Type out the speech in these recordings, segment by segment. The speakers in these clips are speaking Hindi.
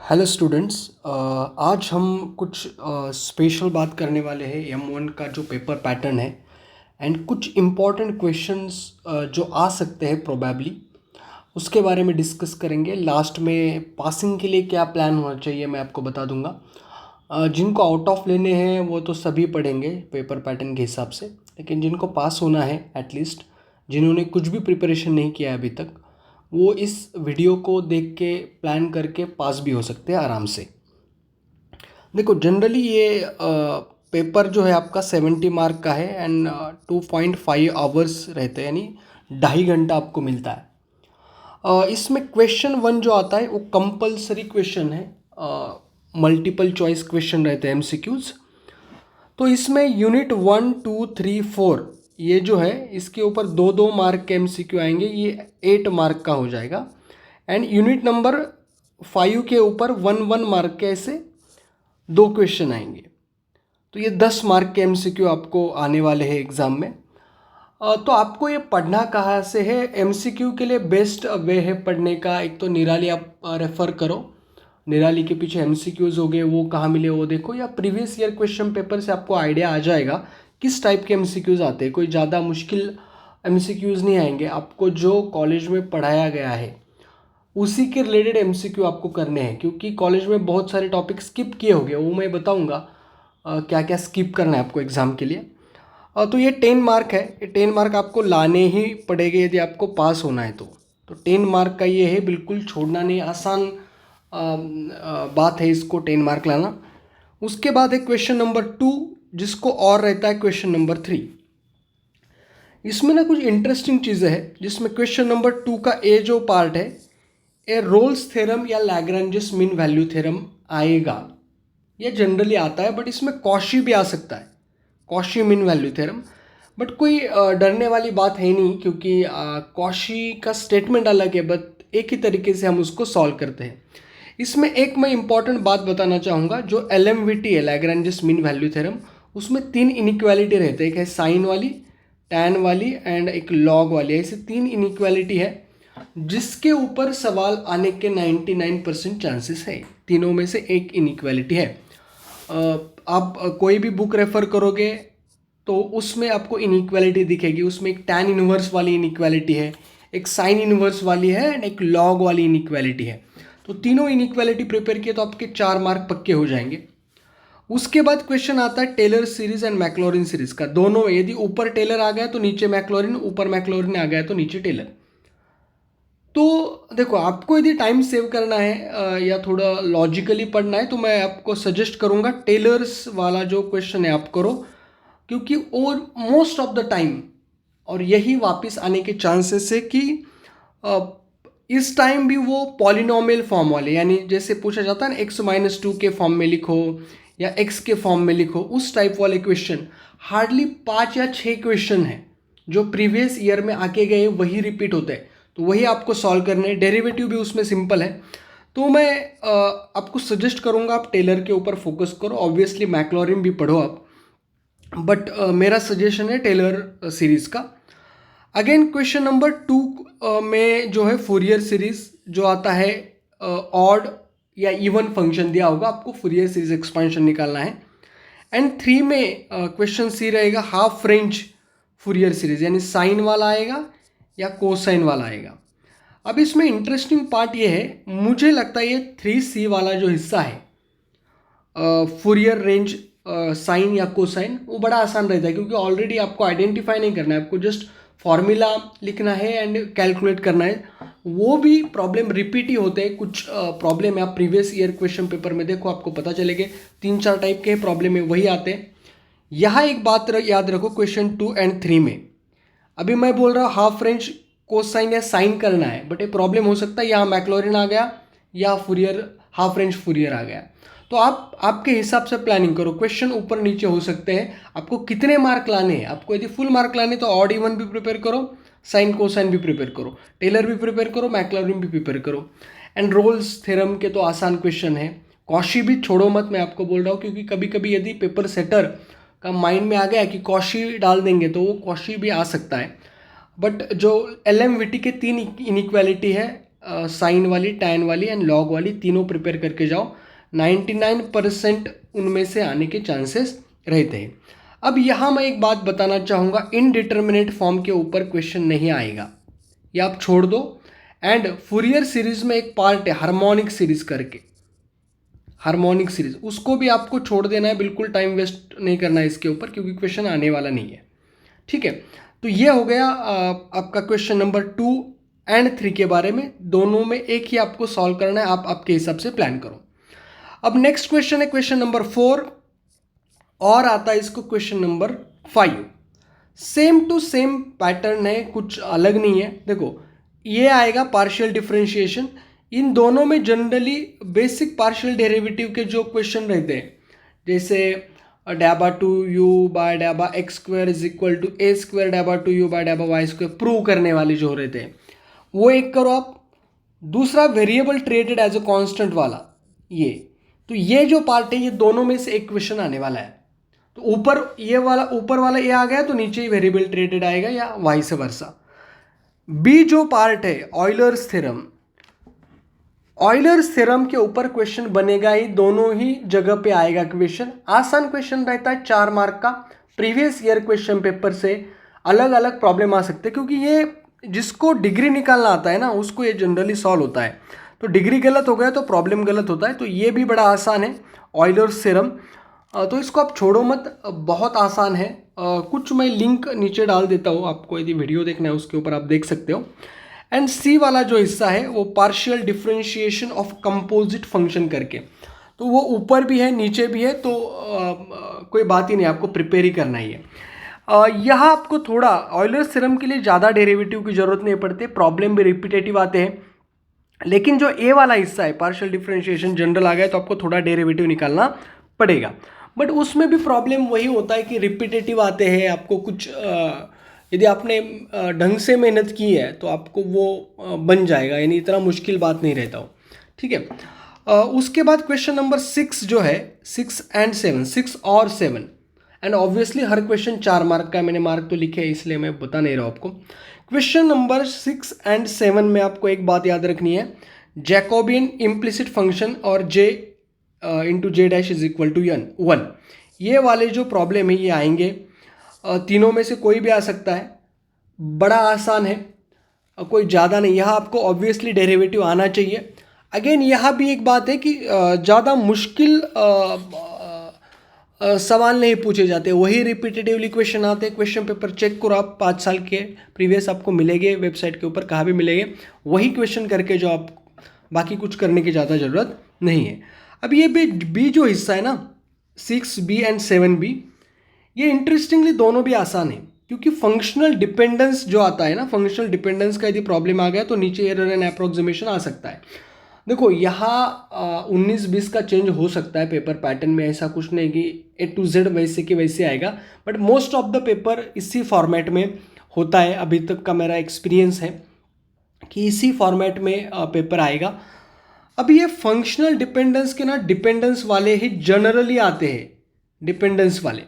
Hello students. आज हम कुछ स्पेशल बात करने वाले हैं M1 का जो पेपर पैटर्न है एंड कुछ इम्पॉर्टेंट क्वेश्चंस जो आ सकते हैं प्रोबेबली उसके बारे में डिस्कस करेंगे। लास्ट में पासिंग के लिए क्या प्लान होना चाहिए मैं आपको बता दूंगा। जिनको आउट ऑफ लेने हैं वो तो सभी पढ़ेंगे पेपर पैटर्न के हिसाब से, लेकिन जिनको पास होना है एटलीस्ट जिन्होंने कुछ भी प्रिपरेशन नहीं किया है अभी तक, वो इस वीडियो को देख के प्लान करके पास भी हो सकते हैं आराम से। देखो जनरली ये पेपर जो है आपका 70 मार्क का है एंड 2.5 आवर्स रहते हैं, यानी 2.5 घंटा आपको मिलता है। इसमें क्वेश्चन 1 जो आता है वो कंपलसरी क्वेश्चन है, मल्टीपल चॉइस क्वेश्चन रहते हैं MCQs। तो इसमें यूनिट 1, 2, 3, 4 ये जो है इसके ऊपर 2-2 मार्क के MCQ आएंगे, ये 8 मार्क का हो जाएगा। एंड यूनिट नंबर 5 के ऊपर 1-1 मार्क के ऐसे 2 क्वेश्चन आएंगे। तो ये 10 मार्क के MCQ आपको आने वाले हैं एग्ज़ाम में। तो आपको ये पढ़ना कहाँ से है? MCQ के लिए बेस्ट वे है पढ़ने का, एक तो निराली आप रेफ़र करो, निराली के पीछे MCQs हो गए, वो कहाँ मिले वो देखो, या प्रीवियस ईयर क्वेश्चन पेपर से आपको आइडिया आ जाएगा किस टाइप के MCQs आते हैं। कोई ज़्यादा मुश्किल MCQs नहीं आएंगे, आपको जो कॉलेज में पढ़ाया गया है उसी के रिलेटेड MCQ आपको करने हैं, क्योंकि कॉलेज में बहुत सारे टॉपिक स्किप किए होंगे, वो मैं बताऊंगा क्या क्या स्किप करना है आपको एग्ज़ाम के लिए। तो ये 10 मार्क है, ये 10 मार्क आपको लाने ही पड़ेंगे यदि आपको पास होना है तो 10 मार्क का ये है, बिल्कुल छोड़ना नहीं, आसान बात है इसको 10 मार्क लाना। उसके बाद है क्वेश्चन नंबर 2, जिसको और रहता है क्वेश्चन नंबर 3। इसमें ना कुछ इंटरेस्टिंग चीज़ें हैं, जिसमें क्वेश्चन नंबर 2 का ए जो पार्ट है, ए रोल्स थ्योरम या लैग्रेंजेस मीन वैल्यू थ्योरम आएगा। ये जनरली आता है, बट इसमें कॉशी भी आ सकता है, Cauchy mean value theorem. But कोई डरने वाली बात है नहीं, क्योंकि कॉशी का स्टेटमेंट अलग है, बट एक ही तरीके से हम उसको सॉल्व करते हैं। इसमें एक मैं इंपॉर्टेंट बात बताना चाहूँगा, जो LMVT है लैग्रेंजेस मीन वैल्यू थ्योरम, उसमें 3 इनइक्वालिटी रहते हैं, एक है साइन वाली, टैन वाली एंड एक लॉग वाली, ऐसे 3 इनइक्वालिटी है जिसके ऊपर सवाल आने के 99% चांसेस है। तीनों में से एक इनइक्वालिटी है। आप कोई भी बुक रेफर करोगे तो उसमें आपको इनइक्वालिटी दिखेगी, उसमें एक टैन इनवर्स वाली इनइक्वालिटी है, एक साइन इनवर्स वाली है एंड एक लॉग वाली इनइक्वालिटी है। तो तीनों इनइक्वालिटी प्रिपेयर किए तो आपके 4 मार्क पक्के हो जाएंगे। उसके बाद क्वेश्चन आता है Taylor series and Maclaurin series का। दोनों, यदि ऊपर टेलर आ गया तो नीचे मैक्लॉरिन, ऊपर मैक्लॉरिन आ गया तो नीचे टेलर। तो देखो, आपको यदि टाइम सेव करना है या थोड़ा लॉजिकली पढ़ना है तो मैं आपको सजेस्ट करूंगा टेलर्स वाला जो क्वेश्चन है आप करो, क्योंकि और मोस्ट ऑफ द टाइम और यही वापस आने के चांसेस है कि अ, इस टाइम भी वो पॉलिनोमियल फॉर्म वाले, यानी जैसे पूछा जाता है ना x-2 के फॉर्म में लिखो या x के फॉर्म में लिखो, उस टाइप वाले क्वेश्चन हार्डली 5 या 6 क्वेश्चन है जो प्रीवियस ईयर में आके गए वही रिपीट होते हैं, तो वही आपको सॉल्व करने हैं। डेरिवेटिव भी उसमें सिंपल है। तो मैं आपको सजेस्ट करूंगा आप टेलर के ऊपर फोकस करो, ऑब्वियसली मैक्लॉरिन भी पढ़ो आप, बट मेरा सजेशन है टेलर सीरीज़ का। अगेन क्वेश्चन नंबर 2 में जो है फूरियर सीरीज जो आता है, ऑड या इवन फंक्शन दिया होगा, आपको फूरियर सीरीज एक्सपेंशन निकालना है। एंड 3 में क्वेश्चन सी रहेगा हाफ रेंज फूरियर सीरीज, यानी साइन वाला आएगा या कोसाइन वाला आएगा। अब इसमें इंटरेस्टिंग पार्ट ये है, मुझे लगता है ये 3C वाला जो हिस्सा है फूरियर रेंज साइन या कोसाइन, वो बड़ा आसान रहता है, क्योंकि ऑलरेडी आपको आइडेंटिफाई नहीं करना है, आपको जस्ट फॉर्मूला लिखना है एंड कैलकुलेट करना है। वो भी प्रॉब्लम रिपीट ही होते हैं, कुछ प्रॉब्लम है आप प्रीवियस ईयर क्वेश्चन पेपर में देखो, आपको पता चलेगा 3-4 टाइप के प्रॉब्लम है वही आते हैं। यहाँ एक बात याद रखो, क्वेश्चन 2 एंड 3 में अभी मैं बोल रहा हूँ हाफ रेंज कोसाइन या साइन करना है, बट ये प्रॉब्लम हो सकता है यहाँ मैक्लॉरिन आ गया या फूरियर, हाफ रेंज फूरियर आ गया। तो आप आपके हिसाब से प्लानिंग करो, क्वेश्चन ऊपर नीचे हो सकते हैं, आपको कितने मार्क लाने हैं। आपको यदि फुल मार्क लाने तो ऑड इवन भी प्रिपेयर करो, साइन कोसाइन भी प्रिपेयर करो, टेलर भी प्रिपेयर करो, मैक्लॉरिन भी प्रिपेयर करो। एंड रोल्स थ्योरम के तो आसान क्वेश्चन है, कॉशी भी छोड़ो मत, मैं आपको बोल रहा हूँ, क्योंकि कभी कभी यदि पेपर सेटर का माइंड में आ गया कि कॉशी डाल देंगे तो वो कॉशी भी आ सकता है। बट जो LMVT के 3 इनइक्वालिटी है, साइन वाली, टैन वाली एंड लॉग वाली तीनों प्रिपेयर करके जाओ। 99% उनमें से आने के चांसेस रहते हैं। अब यहाँ मैं एक बात बताना चाहूँगा, इनडिटर्मिनेट फॉर्म के ऊपर क्वेश्चन नहीं आएगा, ये आप छोड़ दो। एंड फूरियर सीरीज में एक पार्ट है हार्मोनिक सीरीज करके, हार्मोनिक सीरीज, उसको भी आपको छोड़ देना है, बिल्कुल टाइम वेस्ट नहीं करना है इसके ऊपर, क्योंकि क्वेश्चन आने वाला नहीं है। ठीक है, तो ये हो गया आपका क्वेश्चन नंबर 2 एंड 3 के बारे में। दोनों में एक ही आपको सॉल्व करना है, आप आपके हिसाब से प्लान करो। अब नेक्स्ट क्वेश्चन है क्वेश्चन नंबर 4, और आता है इसको question number 5। Same to same pattern है, कुछ अलग नहीं है। देखो ये आएगा पार्शियल डिफरेंशिएशन। इन दोनों में जनरली बेसिक पार्शियल डेरिवेटिव के जो क्वेश्चन रहते हैं, जैसे del two u by del x square is equal to a square del two u by del y square, prove करने वाले जो रहते हैं वो एक करो आप। दूसरा variable treated as a constant वाला, ये तो ये जो पार्ट है, ये दोनों में से एक क्वेश्चन आने वाला है। तो ऊपर ये वाला, ऊपर वाला ये आ गया तो नीचे ही वेरिएबल ट्रीटेड आएगा, या वाइस वर्सा। बी जो पार्ट है ऑयलर्स थ्योरम, ऑयलर्स थ्योरम के ऊपर क्वेश्चन बनेगा ही, दोनों ही जगह पे आएगा क्वेश्चन। आसान क्वेश्चन रहता है 4 मार्क का। प्रीवियस ईयर क्वेश्चन पेपर से अलग अलग प्रॉब्लम आ सकते हैं, क्योंकि ये जिसको डिग्री निकालना आता है ना, उसको ये जनरली सॉल्व होता है। तो डिग्री गलत हो गया तो प्रॉब्लम गलत होता है। तो ये भी बड़ा आसान है ऑयलर्स थ्योरम, तो इसको आप छोड़ो मत, बहुत आसान है। कुछ मैं लिंक नीचे डाल देता हूँ, आपको यदि वीडियो देखना है उसके ऊपर आप देख सकते हो। एंड सी वाला जो हिस्सा है वो partial differentiation of composite function करके, तो वो ऊपर भी है नीचे भी है, तो कोई बात ही नहीं, आपको प्रिपेयर ही करना ही है। यहाँ आपको थोड़ा ऑयलर्स थ्योरम के लिए ज़्यादा डेरिवेटिव की जरूरत नहीं पड़ती, प्रॉब्लम भी रिपीटेटिव आते हैं। लेकिन जो ए वाला हिस्सा है पार्शियल डिफरेंशिएशन जनरल आ गया तो आपको थोड़ा डेरिवेटिव निकालना पड़ेगा, बट उसमें भी प्रॉब्लम वही होता है कि रिपीटेटिव आते हैं। आपको कुछ यदि आपने ढंग से मेहनत की है तो आपको वो बन जाएगा, यानी इतना मुश्किल बात नहीं रहता हो। ठीक है, उसके बाद क्वेश्चन नंबर 6 जो है, 6 एंड 7, 6 और 7, and obviously her question 4 mark का, मैंने मार्क तो लिखे है इसलिए मैं बता नहीं रहा हूँ आपको। क्वेश्चन नंबर 6 एंड 7 में आपको एक बात याद रखनी है, जैकोबियन इम्प्लिसिट फंक्शन और J into J dash is equal to 1, ये वाले जो प्रॉब्लम है ये आएंगे। तीनों में से कोई भी आ सकता है, बड़ा आसान है, कोई ज़्यादा नहीं। यहाँ आपको ऑब्वियसली डेरिवेटिव आना चाहिए। अगेन यहाँ भी एक बात है कि ज़्यादा मुश्किल सवाल नहीं पूछे जाते, वही रिपीटेटिवली क्वेश्चन आते हैं। क्वेश्चन पेपर चेक करो आप, 5 साल के प्रीवियस आपको मिलेंगे वेबसाइट के ऊपर, कहाँ भी मिलेंगे, वही क्वेश्चन करके जो आप, बाकी कुछ करने की ज़्यादा ज़रूरत नहीं है। अब ये बी जो हिस्सा है ना, 6B एंड 7B, ये इंटरेस्टिंगली दोनों भी आसान है, क्योंकि फंक्शनल डिपेंडेंस जो आता है ना, फंक्शनल डिपेंडेंस का यदि प्रॉब्लम आ गया तो नीचे एरर एंड अप्रोक्सीमेशन आ सकता है। देखो यहाँ 19-20 का चेंज हो सकता है पेपर पैटर्न में, ऐसा कुछ नहीं कि A to Z वैसे के वैसे आएगा, but most of the paper इसी फॉर्मेट में होता है। अभी तक का मेरा एक्सपीरियंस है कि इसी फॉर्मेट में पेपर आएगा। अब ये फंक्शनल डिपेंडेंस के ना डिपेंडेंस वाले ही जनरली आते हैं, डिपेंडेंस वाले,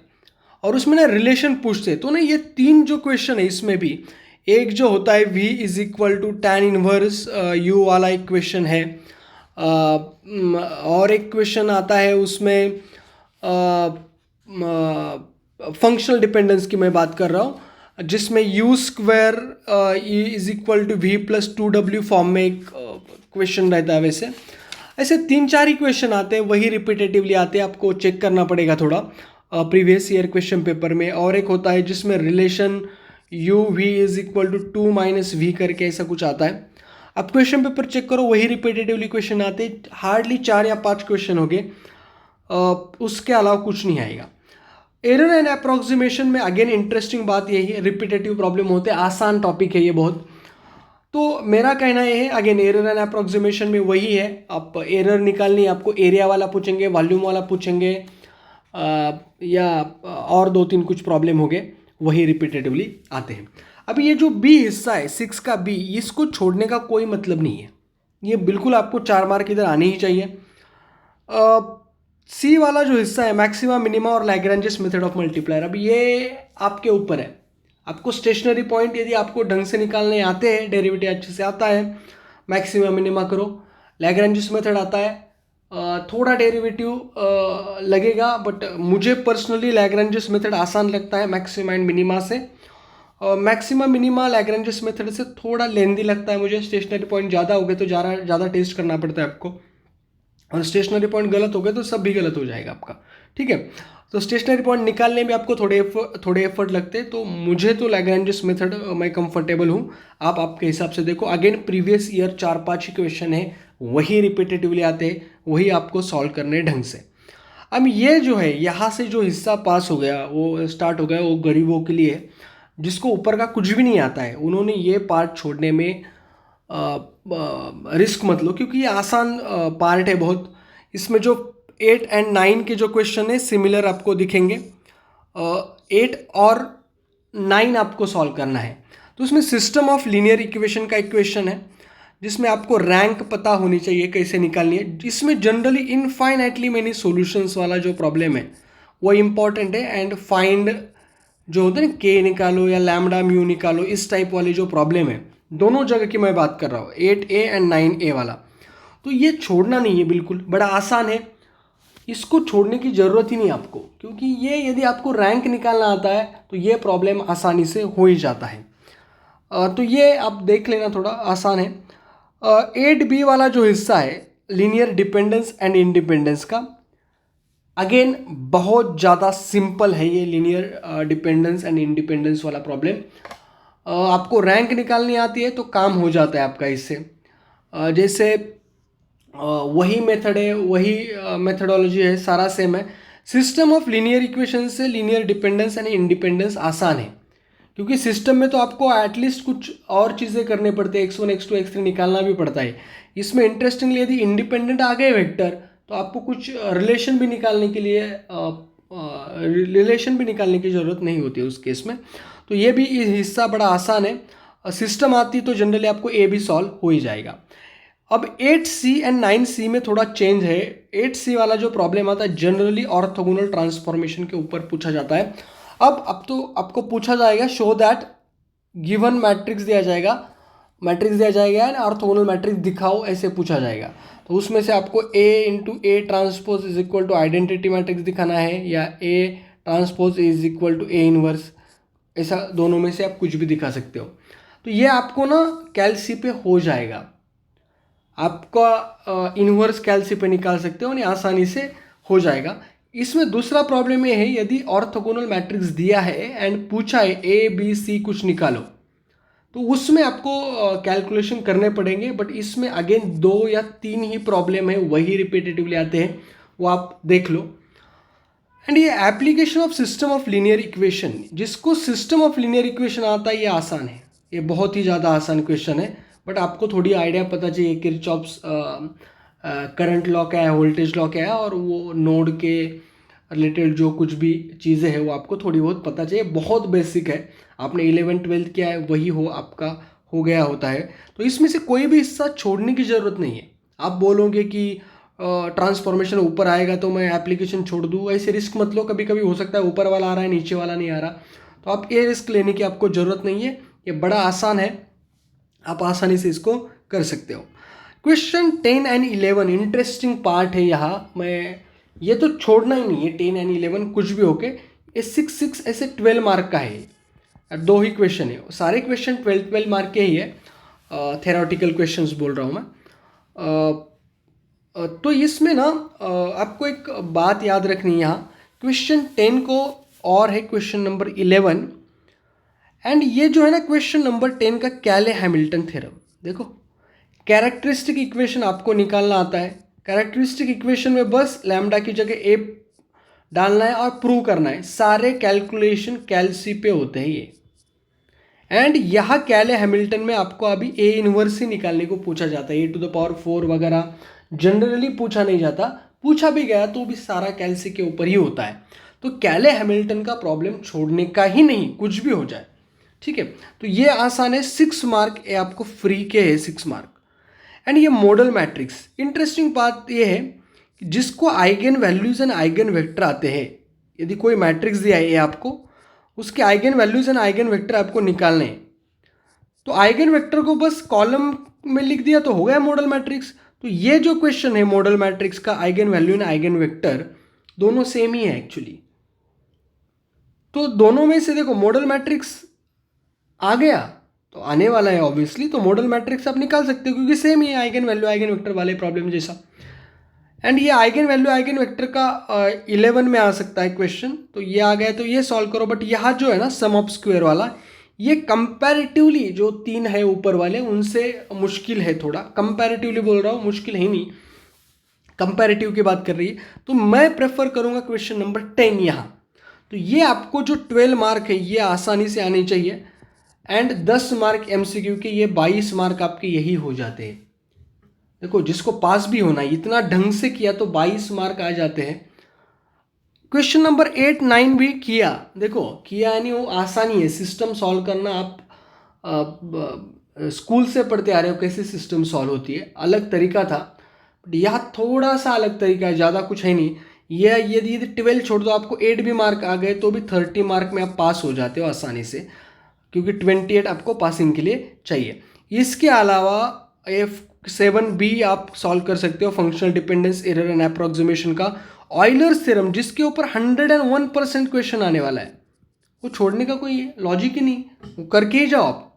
और उसमें ना रिलेशन पूछते हैं। तो ना ये 3 जो क्वेश्चन है इसमें भी, एक जो होता है v is equal to tan inverse u वाला एक क्वेश्चन है, और एक क्वेश्चन आता है उसमें फंक्शनल डिपेंडेंस की मैं बात कर रहा हूँ, जिसमें u square is equal to v plus 2w form में एक क्वेश्चन रहता है। वैसे ऐसे 3-4 ही क्वेश्चन आते हैं, वही रिपीटेटिवली आते हैं, आपको चेक करना पड़ेगा थोड़ा प्रीवियस ईयर क्वेश्चन पेपर में। और एक होता है जिसमें relation u v is equal to 2 minus v करके ऐसा कुछ आता है। अब क्वेश्चन पेपर चेक करो, वही रिपीटेटिवली क्वेश्चन आते हैं, हार्डली 4 या 5 क्वेश्चन हो गए, उसके अलावा कुछ नहीं आएगा। एरर एंड अप्रोक्सीमेशन में अगेन इंटरेस्टिंग बात यही है, रिपीटेटिव प्रॉब्लम होते हैं, आसान टॉपिक है ये बहुत। तो मेरा कहना ये है, अगेन एरर एंड अप्रोक्सीमेशन में वही है, आप एरर निकालनी, आपको एरिया वाला पूछेंगे, वॉल्यूम वाला पूछेंगे, या और 2-3 कुछ प्रॉब्लम हो गए, वही रिपीटेटिवली आते हैं। अभी ये जो बी हिस्सा है 6 का बी, इसको छोड़ने का कोई मतलब नहीं है, ये बिल्कुल आपको 4 मार्क इधर आने ही चाहिए। सी वाला जो हिस्सा है मैक्सिमा मिनिमा और लैग्रेंजेस मेथड ऑफ मल्टीप्लायर, अब ये आपके ऊपर है, आपको स्टेशनरी पॉइंट यदि आपको ढंग से निकालने आते हैं, डेरिवेटिव अच्छे से आता है, मैक्सिमा मिनिमा करो। लैग्रेंजियस मेथड आता है, थोड़ा डेरिवेटिव लगेगा, बट मुझे पर्सनली लैग्रेंजियस मेथड आसान लगता है मैक्सिमा एंड मिनिमा से। मैक्सिमा मिनिमा लैग्रेंजियस मेथड से थोड़ा लेंदी लगता है मुझे। स्टेशनरी पॉइंट ज़्यादा हो गए तो ज़्यादा टेस्ट करना पड़ता है आपको, और स्टेशनरी पॉइंट गलत हो गए तो सब भी गलत हो जाएगा आपका, ठीक है। तो स्टेशनरी पॉइंट निकालने में आपको थोड़े एफर्ट लगते हैं, तो मुझे तो लैग्रेंजियस मेथड मैं कंफर्टेबल हूँ। आप आपके हिसाब से देखो। अगेन प्रीवियस ईयर 4-5 ही क्वेश्चन है, वही रिपीटेटिवली आते हैं, वही आपको सॉल्व करने ढंग से। अब ये जो है यहाँ से जो हिस्सा पास हो गया, वो स्टार्ट हो गया, वो गरीबों के लिए जिसको ऊपर का कुछ भी नहीं आता है, उन्होंने ये पार्ट छोड़ने में रिस्क मत लो, क्योंकि ये आसान पार्ट है बहुत। इसमें जो 8 एंड 9 के जो क्वेश्चन है सिमिलर आपको दिखेंगे। 8 और 9 आपको सॉल्व करना है। तो उसमें सिस्टम ऑफ लीनियर इक्वेशन का एक क्वेश्चन है जिसमें आपको रैंक पता होनी चाहिए कैसे निकालनी है। जिसमें जनरली इनफाइनाइटली मेनी सॉल्यूशंस वाला जो प्रॉब्लम है वो इम्पॉर्टेंट है, एंड फाइंड जो होता है ना, के निकालो या लैम्डा म्यू निकालो, इस टाइप वाली जो प्रॉब्लम है, दोनों जगह की मैं बात कर रहा हूँ, 8A एंड 9A वाला। तो ये छोड़ना नहीं है, बिल्कुल बड़ा आसान है, इसको छोड़ने की ज़रूरत ही नहीं आपको, क्योंकि ये यदि आपको रैंक निकालना आता है तो ये प्रॉब्लम आसानी से हो ही जाता है। तो ये आप देख लेना, थोड़ा आसान है। 8B वाला जो हिस्सा है लीनियर डिपेंडेंस एंड इंडिपेंडेंस का, अगेन बहुत ज़्यादा सिंपल है ये लीनियर डिपेंडेंस एंड इंडिपेंडेंस वाला प्रॉब्लम। आपको रैंक निकालनी आती है तो काम हो जाता है आपका इससे। जैसे वही मेथड है, वही मेथडोलॉजी है, सारा सेम है। सिस्टम ऑफ लीनियर इक्वेशन से लीनियर डिपेंडेंस एंड इंडिपेंडेंस आसान है, क्योंकि सिस्टम में तो आपको एटलीस्ट कुछ और चीज़ें करने पड़ते हैं, x1 x2 x3 निकालना भी पड़ता है। इसमें इंटरेस्टिंगली यदि इंडिपेंडेंट आ गए वेक्टर, तो आपको कुछ रिलेशन भी निकालने के लिए ज़रूरत नहीं होती है उस केस में। तो ये भी हिस्सा बड़ा आसान है। सिस्टम आती तो जनरली आपको ए भी सॉल्व हो ही जाएगा। अब 8C एंड 9C में थोड़ा चेंज है। 8C वाला जो प्रॉब्लम आता है जनरली ऑर्थोगोनल ट्रांसफॉर्मेशन के ऊपर पूछा जाता है। अब तो आपको पूछा जाएगा, शो दैट गिवन मैट्रिक्स दिया जाएगा एंड ऑर्थोगोनल मैट्रिक्स दिखाओ, ऐसे पूछा जाएगा। तो उसमें से आपको A into A transpose is equal to identity matrix दिखाना है, या A transpose is equal to A inverse, ऐसा दोनों में से आप कुछ भी दिखा सकते हो। तो ये आपको ना कैलसी पे हो जाएगा, आपका इनवर्स कैलसी पे निकाल सकते हो, नहीं आसानी से हो जाएगा। इसमें दूसरा प्रॉब्लम ये है, यदि ऑर्थोगोनल मैट्रिक्स दिया है एंड पूछा है ABC कुछ निकालो, तो उसमें आपको कैलकुलेशन करने पड़ेंगे। बट इसमें अगेन 2 या 3 ही प्रॉब्लम है, वही रिपीटेटिवली आते हैं, वो आप देख लो। एंड ये application of system of linear equation, जिसको सिस्टम ऑफ लीनियर इक्वेशन आता है, ये आसान है, ये बहुत ही ज़्यादा आसान क्वेश्चन है। बट आपको थोड़ी आइडिया पता चाहिए किरचॉफ्स करंट लॉ क्या है, वोल्टेज लॉ क्या है, और वो नोड के रिलेटेड जो कुछ भी चीज़ें हैं वो आपको थोड़ी बहुत पता चाहिए। बहुत बेसिक है, आपने 11th-12th किया है वही आपका हो गया होता है। तो इसमें से कोई भी हिस्सा छोड़ने की ज़रूरत नहीं है। आप बोलोगे कि ट्रांसफॉर्मेशन ऊपर आएगा तो मैं एप्लीकेशन छोड़ दूँ, ऐसे रिस्क मत लो। कभी कभी हो सकता है ऊपर वाला आ रहा है, नीचे वाला नहीं आ रहा, तो आप ये रिस्क लेने की आपको ज़रूरत नहीं है। ये बड़ा आसान है, आप आसानी से इसको कर सकते हो। क्वेश्चन 10 एंड 11 इंटरेस्टिंग पार्ट है यहाँ, मैं ये तो छोड़ना ही नहीं है। 10 एंड 11 कुछ भी होके, ये 6 ऐसे 12 मार्क का है, 2 ही क्वेश्चन है, सारे क्वेश्चन 12 मार्क के ही है। थेरोटिकल क्वेश्चंस बोल रहा हूँ मैं। तो इसमें ना आपको एक बात याद रखनी है, यहाँ क्वेश्चन 10 को और है क्वेश्चन नंबर 11, एंड ये जो है ना क्वेश्चन नंबर 10 का कैले हैमिल्टन थ्योरम। देखो, कैरेक्टरिस्टिक इक्वेशन आपको निकालना आता है। कैरेक्टरिस्टिक इक्वेशन में बस लैम्डा की जगह ए डालना है और प्रूव करना है। सारे कैलकुलेशन कैलसी पे होते हैं ये। एंड यहाँ कैले हैमिल्टन में आपको अभी ए इनवर्स ही निकालने को पूछा जाता है। A⁴ वगैरह जनरली पूछा नहीं जाता, पूछा भी गया तो भी सारा कैलसी के ऊपर ही होता है। तो कैले हैमिल्टन का प्रॉब्लम छोड़ने का ही नहीं, कुछ भी हो जाए, ठीक है। तो ये आसान है, 6 मार्क ये आपको फ्री के है, 6 मार्क। एंड ये मॉडल मैट्रिक्स, इंटरेस्टिंग बात ये है कि जिसको eigen values and eigen vector आते हैं, यदि कोई मैट्रिक्स दिया है आपको, उसके eigen values and eigen vector आपको निकालने हैं। तो आइगन वेक्टर को बस कॉलम में लिख दिया तो हो गया मॉडल मैट्रिक्स। तो ये जो क्वेश्चन है मॉडल मैट्रिक्स का, eigen value and eigen vector दोनों सेम ही है एक्चुअली। तो दोनों में से देखो मॉडल मैट्रिक्स आ गया तो आने वाला है ऑब्वियसली, तो मॉडल मैट्रिक्स आप निकाल सकते हो क्योंकि सेम ही है आइगन वैल्यू आइगन वेक्टर वाले प्रॉब्लम जैसा। एंड ये आइगन वैल्यू आइगन वेक्टर का 11 में आ सकता है क्वेश्चन, तो ये आ गया तो ये सॉल्व करो। बट यहाँ जो है ना सम ऑफ स्क्वायर वाला, ये कंपैरेटिवली जो 3 है ऊपर वाले उनसे मुश्किल है थोड़ा। कंपैरेटिवली बोल रहा हूँ, मुश्किल है नहीं, कंपैरेटिव की बात कर रही है। तो मैं प्रेफर करूँगा क्वेश्चन नंबर 10 यहाँ। तो ये आपको जो 12 मार्क है ये आसानी से आनी चाहिए। एंड 10 मार्क एमसीक्यू के, ये 22 मार्क आपके यही हो जाते हैं। देखो जिसको पास भी होना है इतना ढंग से किया तो 22 मार्क आ जाते हैं। क्वेश्चन नंबर 8, 9 भी किया, देखो किया यानी वो आसानी है सिस्टम सॉल्व करना। आप स्कूल से पढ़ते आ रहे हो कैसे सिस्टम सॉल्व होती है, अलग तरीका था। बट यहाँ थोड़ा सा अलग तरीका है, ज़्यादा कुछ है नहीं। यह यदि 12 छोड़ दो आपको 8 भी मार्क आ गए तो भी 30 मार्क में आप पास हो जाते हो आसानी से, क्योंकि 28 आपको पासिंग के लिए चाहिए। इसके अलावा F7B आप सॉल्व कर सकते हो, functional dependence error and approximation का ऑयलर्स थ्योरम, जिसके ऊपर 101% क्वेश्चन आने वाला है। वो छोड़ने का कोई लॉजिक ही नहीं, वो करके ही जाओ आप।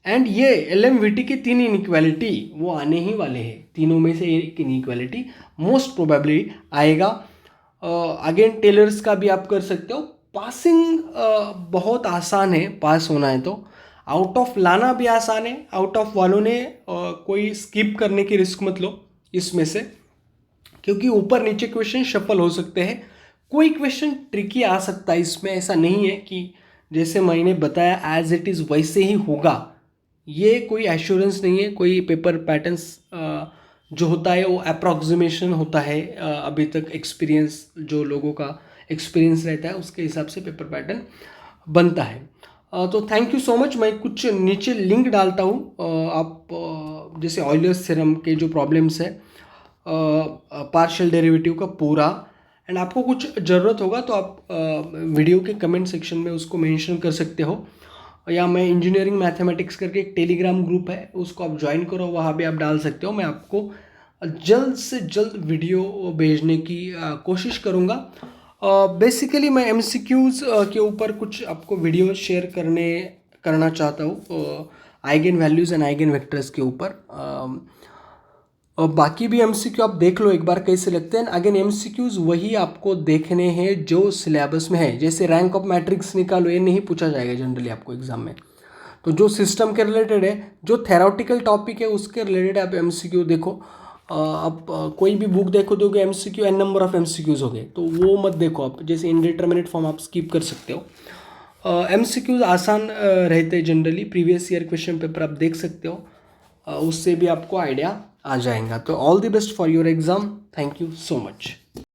एंड ये LMVT के 3 इनइक्वालिटी वो आने ही वाले हैं, तीनों में से एक इनइक्वालिटी मोस्ट प्रोबेबली आएगा। अगेन टेलर्स का भी आप कर सकते हो। पासिंग बहुत आसान है, पास होना है तो। आउट ऑफ लाना भी आसान है, आउट ऑफ वालों ने कोई स्किप करने की रिस्क मत लो इसमें से, क्योंकि ऊपर नीचे क्वेश्चन शफल हो सकते हैं। कोई क्वेश्चन ट्रिकी आ सकता है इसमें, ऐसा नहीं है कि जैसे मैंने बताया एज इट इज़ वैसे ही होगा, ये कोई एश्योरेंस नहीं है। कोई पेपर पैटर्न्स जो होता है वो अप्रॉक्सीमेशन होता है, अभी तक एक्सपीरियंस जो लोगों का एक्सपीरियंस रहता है उसके हिसाब से पेपर पैटर्न बनता है। तो थैंक यू सो मच। मैं कुछ नीचे लिंक डालता हूँ, आप जैसे ऑयलर्स थ्योरम के जो प्रॉब्लम्स है पार्शियल डेरिवेटिव का पूरा, एंड आपको कुछ ज़रूरत होगा तो आप वीडियो के कमेंट सेक्शन में उसको मेंशन कर सकते हो, या मैं इंजीनियरिंग मैथमेटिक्स करके एक टेलीग्राम ग्रुप है उसको आप ज्वाइन करो, वहाँ भी आप डाल सकते हो। मैं आपको जल्द से जल्द वीडियो भेजने की कोशिश करूँगा। बेसिकली मैं MCQs के ऊपर कुछ आपको वीडियो शेयर करना चाहता हूँ eigen values and eigen vectors के ऊपर। और बाकी भी MCQ आप देख लो एक बार कैसे लगते हैं। अगेन MCQs वही आपको देखने हैं जो सिलेबस में है, जैसे रैंक ऑफ मैट्रिक्स निकालो, ये नहीं पूछा जाएगा जनरली आपको एग्जाम में। तो जो सिस्टम के रिलेटेड है, जो थेरोटिकल टॉपिक है उसके रिलेटेड आप MCQ देखो। आप कोई भी बुक देखो दोगे MCQ n number of MCQs हो गए, तो वो मत देखो आप, जैसे इनडिटर्मिनेट फॉर्म आप स्किप कर सकते हो। MCQs आसान रहते हैं generally, previous year question paper आप देख सकते हो, उससे भी आपको आइडिया आ जाएगा। तो all the best for your exam, thank you so much.